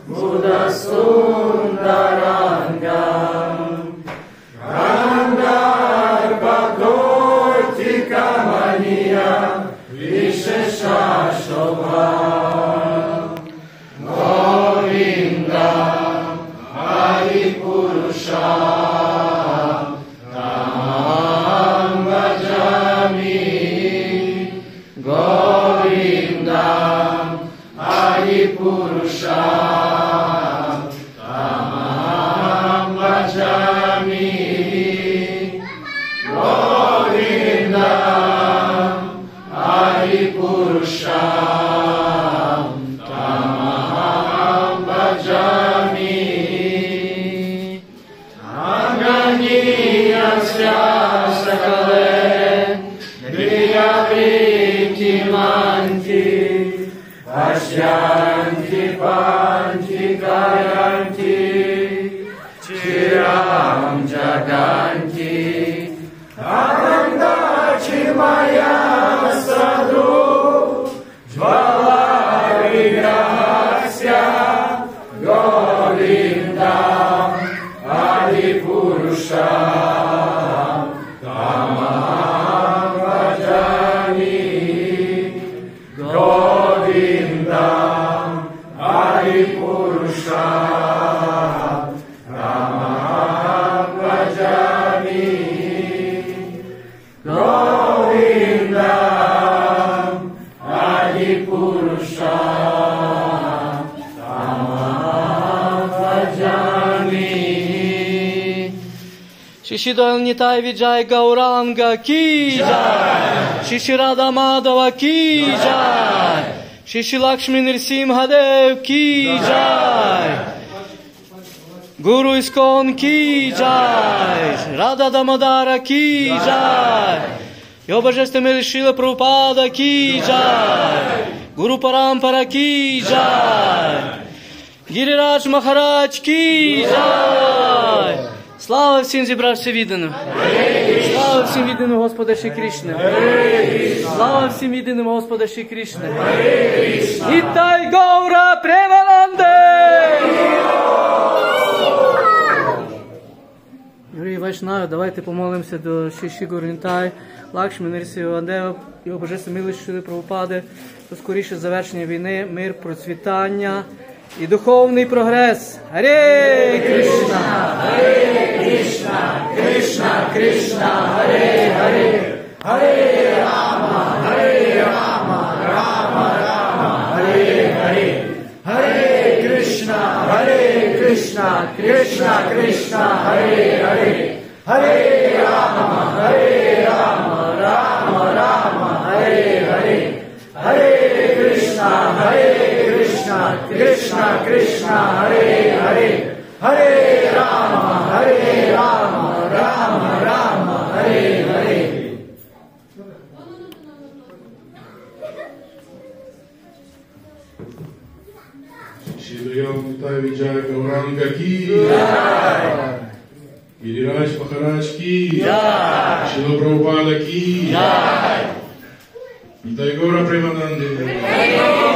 Buddha Sundarangam Gandharva Mania Vishesha Shobha Govinda Hari Purusha Tam Bhajami Govinda Hari Purusha Ashyanti Panti Gayanti Chiram Jaganti Ananda Chimaya Sadhu Jvala Vigrahasya Govinda Adi Purusha Tamaham Bhajami Govinda Adi Purusha Tamaham Bhajami Govinda Adi Purusha Tamaham Bhajami Shri Doyle Nitai Vijay Gauranga Ki Jai Shri Radha Madhava Ki Jai Shri Lakshmi Nrsimhadev Ki Jai Guru Iskon Ki Jai Radha Damodara Ki Jai Его Божественная Шрила Прабхупада Ки Джай Гуру Парампара Ки Джай Гирирадж Махарадж Ки Джай Слава всім зібрався відданим! Слава всім відданим Господа Шрі Кришне! Слава всім відданим Господа Шрі Кришне! Нітай Гаура Премананде! Дорогі Вайшнави, давайте помолимося до Шрі Гуру Нітай, Лакшмі Нрсимхадева, Його Божественної милості Шрили Прабхупади, до скоріше завершення війни, мир, процвітання і духовний прогрес. Харе Кришна! Харе Кришна! Кришна Кришна! Харе Харе! Харе Рама! Харе Рама! Рама Рама! Харе Харе! Харе Кришна! Харе Кришна! Кришна Кришна! Харе Харе! Харе Рама! Харе Рама! Рама Рама! Харе Харе! Харе Кришна! Харе Кришна! Кришна Кришна! Харе Харе! Харе Рама! Харе Рама! Рама Рама! Харе Харе! Shri Nitai Vijay Gauranga Ki Jai Giriraj Maharaj Ki Jai Srila Prabhupada Ki Jai Nitai Gaura Premanande